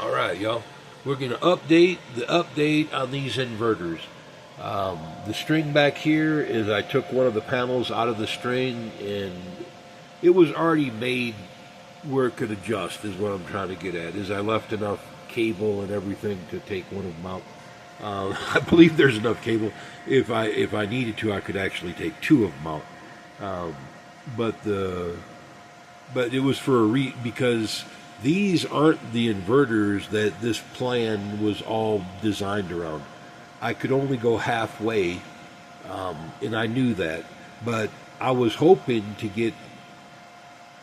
All right, y'all. We're going to update on these inverters. The string back here is I took one of the panels out of the string and it was already made where it could adjust is what I'm trying to get at. Is I left enough cable and everything to take one of them out. I believe there's enough cable. If I needed to, I could actually take two of them out. But it was for because these aren't the inverters that this plan was all designed around. I could only go halfway, and I knew that. But I was hoping to get.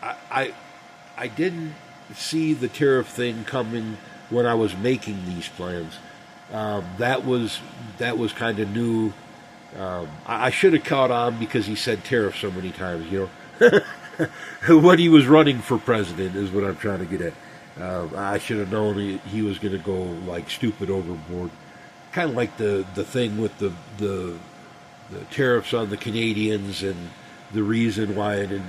I didn't see the tariff thing coming when I was making these plans. That was kind of new. I should have caught on because he said tariff so many times, you know. When he was running for president is what I'm trying to get at. I should have known he was going to go like stupid overboard. Kind of like the thing with the tariffs on the Canadians and the reason why an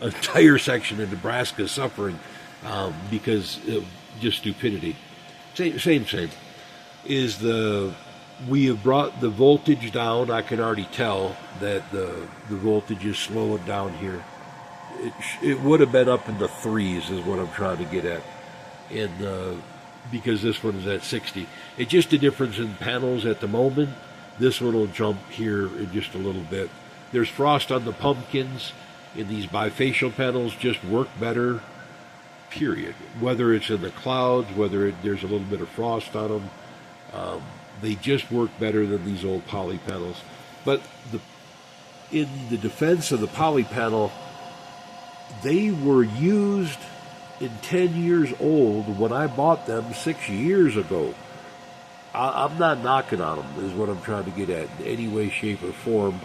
entire section of Nebraska is suffering because of just stupidity. Same. Is we have brought the voltage down. I can already tell that the voltage is slowing down here. It would have been up in the threes is what I'm trying to get at, and because this one is at 60. It's just a difference in panels at the moment. This one will jump here in just a little bit. There's frost on the pumpkins, and these bifacial panels just work better, period. Whether it's in the clouds, there's a little bit of frost on them, they just work better than these old poly panels. But in the defense of the poly panel, they were used in 10 years old when I bought them 6 years ago. I'm not knocking on them, is what I'm trying to get at, in any way, shape, or form.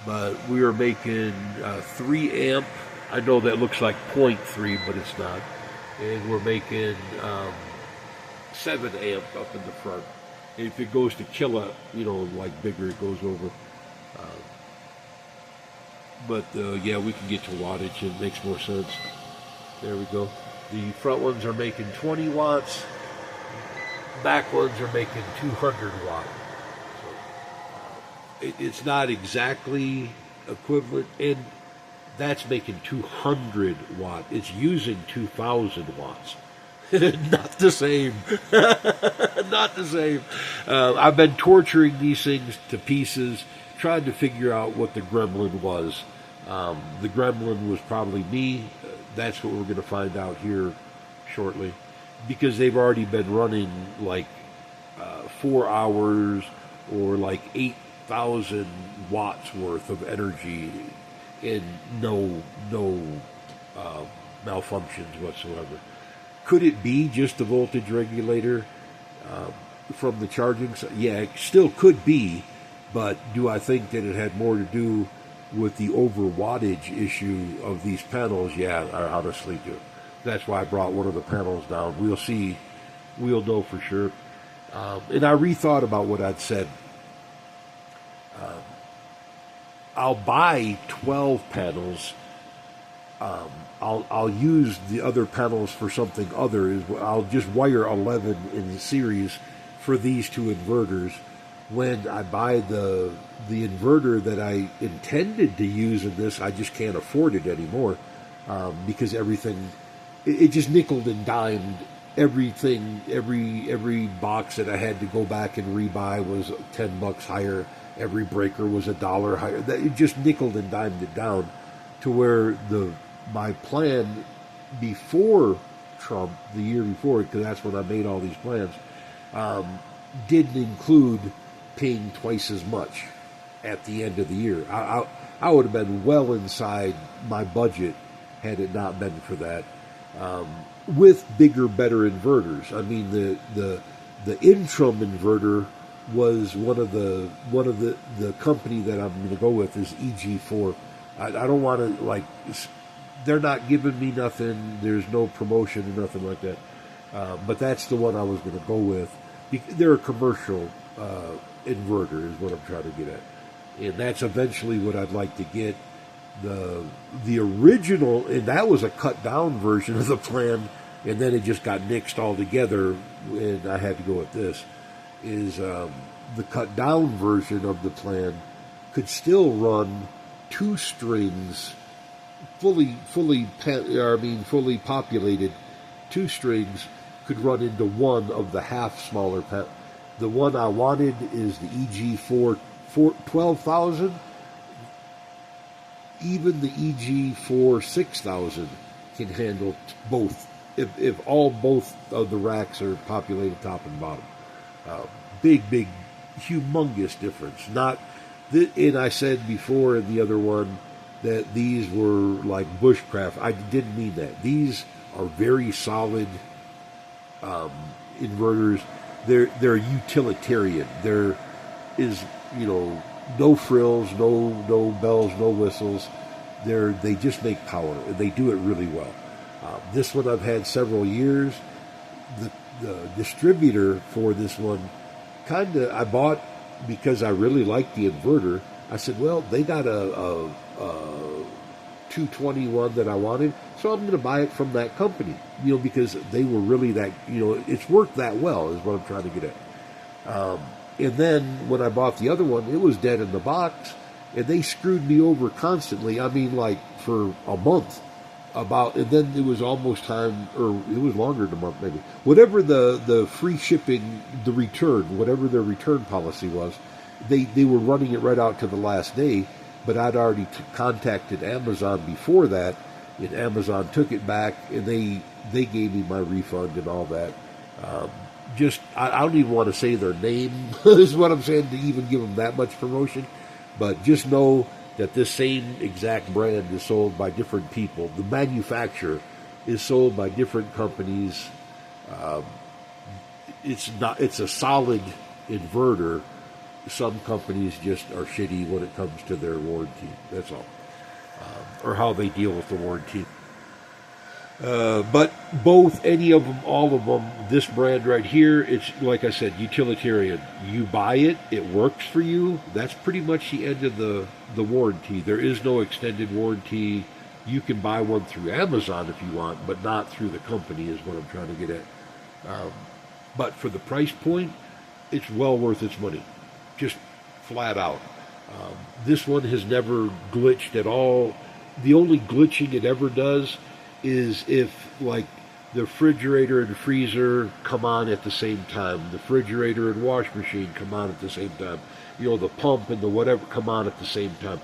But we are making 3 amp. I know that looks like 0.3, but it's not. And we're making 7 amp up in the front. And if it goes to kilowatt, like bigger, it goes over. But yeah, we can get to wattage. It makes more sense. There we go. The front ones are making 20 watts. Back ones are making 200 watts. So, it's not exactly equivalent, and that's making 200 watt. It's using 2,000 watts. Not the same. Not the same. I've been torturing these things to pieces, trying to figure out what the gremlin was. The gremlin was probably me. That's what we're going to find out here shortly, because they've already been running like 4 hours or like 8,000 watts worth of energy and no malfunctions whatsoever. Could it be just the voltage regulator from the charging? Yeah, it still could be, but do I think that it had more to do with the over wattage issue of these panels? Yeah, I honestly do. That's why I brought one of the panels down. We'll see. We'll know for sure. And I rethought about what I'd said. I'll buy 12 panels. I'll use the other panels for something other. I'll just wire 11 in the series for these two inverters. When I buy the inverter that I intended to use in this, I just can't afford it anymore because everything, it just nickeled and dimed. Everything, every box that I had to go back and rebuy was $10 higher. Every breaker was $1 higher. It just nickeled and dimed it down to where my plan before Trump, the year before, because that's when I made all these plans, didn't include paying twice as much at the end of the year. I would have been well inside my budget had it not been for that. With bigger, better inverters. I mean, the Intrum inverter was one of the company that I'm going to go with is EG4. I don't want to they're not giving me nothing. There's no promotion or nothing like that. But that's the one I was going to go with. They're a commercial inverter is what I'm trying to get at. And that's eventually what I'd like to get. The original, and that was a cut down version of the plan and then it just got nixed altogether, and I had to go with this, is the cut down version of the plan could still run two strings, fully populated. Two strings could run into one of the half smaller panels. The one I wanted is the EG4 12,000. Even the EG4 6000 can handle both, if both of the racks are populated top and bottom. Big, humongous difference. And I said before in the other one that these were like bushcraft. I didn't mean that. These are very solid inverters. They're utilitarian. There is, no frills, no bells, no whistles. They just make power. They do it really well. This one I've had several years. The distributor for this one, I bought because I really liked the inverter. I said, well, they got a 221 that I wanted, so I'm going to buy it from that company, because they were really that, it's worked that well, is what I'm trying to get at. And then when I bought the other one, it was dead in the box, and they screwed me over constantly. I mean, like for a month. And then it was almost time, or it was longer than a month maybe. Whatever the free shipping, the return, whatever their return policy was, they were running it right out to the last day. But I'd already contacted Amazon before that, and Amazon took it back, and they gave me my refund and all that. I don't even want to say their name, is what I'm saying, to even give them that much promotion. But just know that this same exact brand is sold by different people. The manufacturer is sold by different companies. It's a solid inverter. Some companies just are shitty when it comes to their warranty. That's all. Or how they deal with the warranty. But both, any of them, all of them, this brand right here, it's, like I said, utilitarian. You buy it, it works for you. That's pretty much the end of the warranty. There is no extended warranty. You can buy one through Amazon if you want, but not through the company, is what I'm trying to get at. But for the price point, it's well worth its money. Just flat out. This one has never glitched at all. The only glitching it ever does is if, like, the refrigerator and freezer come on at the same time, the refrigerator and wash machine come on at the same time, the pump and the whatever come on at the same time.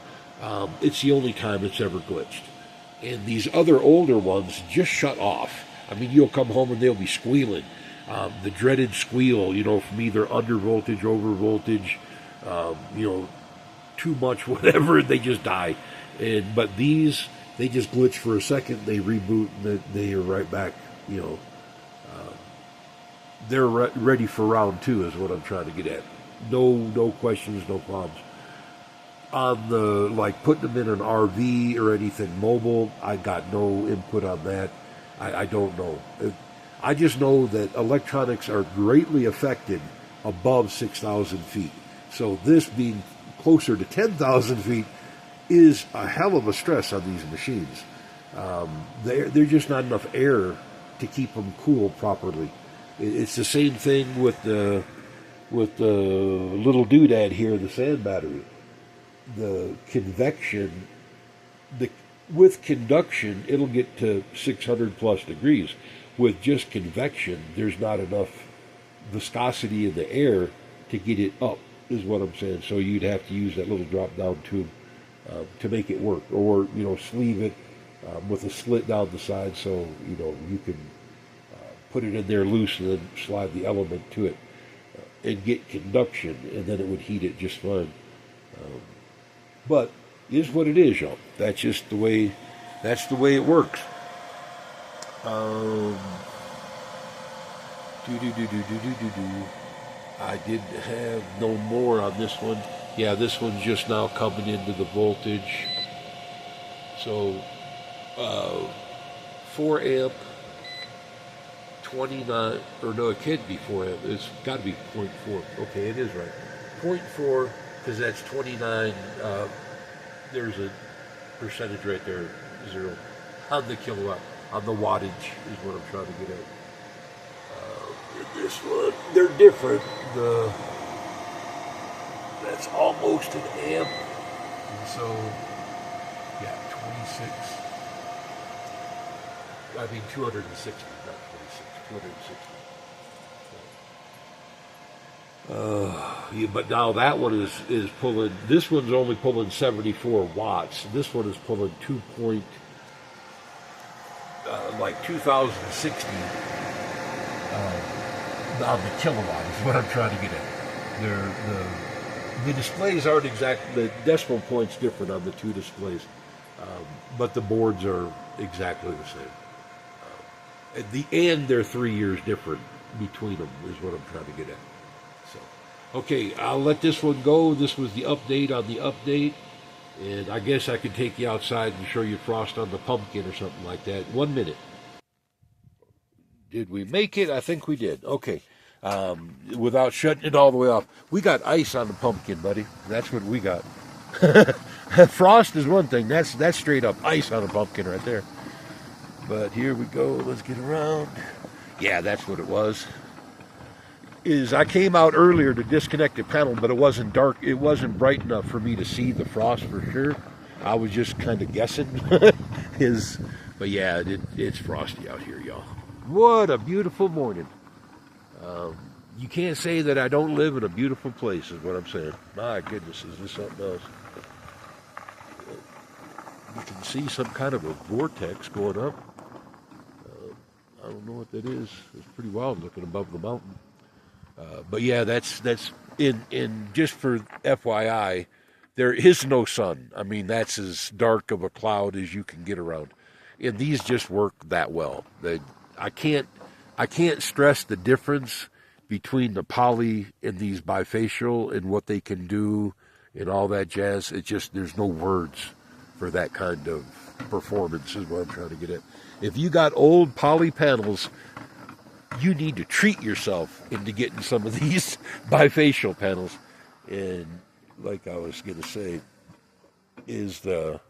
It's the only time it's ever glitched. And these other older ones just shut off. I mean, you'll come home and they'll be squealing. The dreaded squeal, from either under voltage, over voltage, too much, whatever, they just die. But these, they just glitch for a second, they reboot, and they are right back, they're ready for round two, is what I'm trying to get at. No questions, no problems. On the, like, putting them in an RV or anything mobile, I got no input on that. I don't know. I just know that electronics are greatly affected above 6,000 feet. So this being closer to 10,000 feet is a hell of a stress on these machines. There's just not enough air to keep them cool properly. It's the same thing with the little doodad here, the sand battery. The convection, with conduction, it'll get to 600 plus degrees. With just convection, there's not enough viscosity in the air to get it up, is what I'm saying. So you'd have to use that little drop-down tube to make it work, or sleeve it with a slit down the side, so you can put it in there loose and then slide the element to it and get conduction, and then it would heat it just fine. But it is what it is, y'all. That's just the way. That's the way it works. I did have no more on this one. Yeah, this one's just now coming into the voltage. So, 4 amp, 29, or no, it can't be 4 amp. It's got to be 0.4. Okay, it is right. 0.4, because that's 29. There's a percentage right there, 0, on the kilowatt. on the wattage is what I'm trying to get at. And this one, they're different. That's almost an amp, and so yeah, 26. I mean 260, not 26, 260. Yeah, but now that one is pulling. This one's only pulling 74 watts. This one is pulling like 2060 on the kilowatt is what I'm trying to get at. The displays aren't exact. The decimal point's different on the two displays, but the boards are exactly the same. At the end, they're 3 years different between them is what I'm trying to get at. So, okay, I'll let this one go. This was the update on the update, and I guess I could take you outside and show you frost on the pumpkin or something like that. 1 minute. Did we make it? I think we did. Okay. Without shutting it all the way off. We got ice on the pumpkin, buddy. That's what we got. Frost is one thing. That's straight up ice on a pumpkin right there. But here we go. Let's get around. Yeah, that's what it was. I came out earlier to disconnect the panel, but it wasn't dark. It wasn't bright enough for me to see the frost for sure. I was just kind of guessing. But yeah, it's frosty out here, y'all. What a beautiful morning. You can't say that I don't live in a beautiful place, is what I'm saying. My goodness, is this something else? You can see some kind of a vortex going up. I don't know what that is. It's pretty wild looking above the mountain. But yeah, that's in just for FYI, there is no sun. I mean, that's as dark of a cloud as you can get around. And these just work that well. I can't stress the difference between the poly and these bifacial and what they can do and all that jazz. It just, there's no words for that kind of performance is what I'm trying to get at. If you got old poly panels, you need to treat yourself into getting some of these bifacial panels. And like I was going to say, and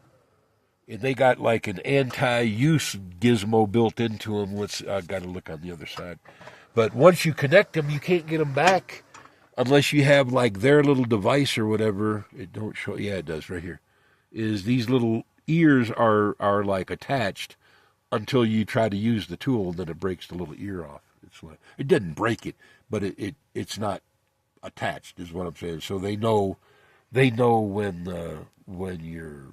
they got like an anti-use gizmo built into them. I've got to look on the other side. But once you connect them, you can't get them back unless you have like their little device or whatever. It don't show. Yeah, it does right here. Is these little ears are like attached until you try to use the tool, and then it breaks the little ear off. It didn't break it, but it's not attached, is what I'm saying. So they know when you're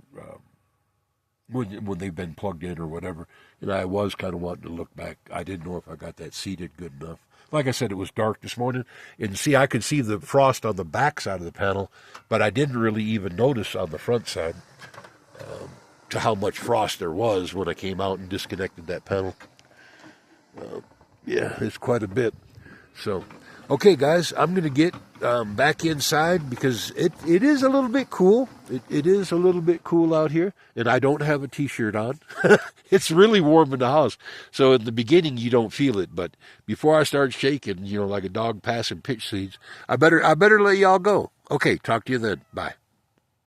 when they've been plugged in or whatever. And I was kind of wanting to look back. I didn't know if I got that seated good enough. Like I said, it was dark this morning, and see, I could see the frost on the back side of the panel, but I didn't really even notice on the front side to how much frost there was when I came out and disconnected that panel. Yeah, it's quite a bit. So, okay, guys, I'm going to get back inside because it is a little bit cool. It is a little bit cool out here, and I don't have a T-shirt on. It's really warm in the house. So in the beginning, you don't feel it, but before I start shaking, like a dog passing pitch seeds, I better let y'all go. Okay, talk to you then. Bye.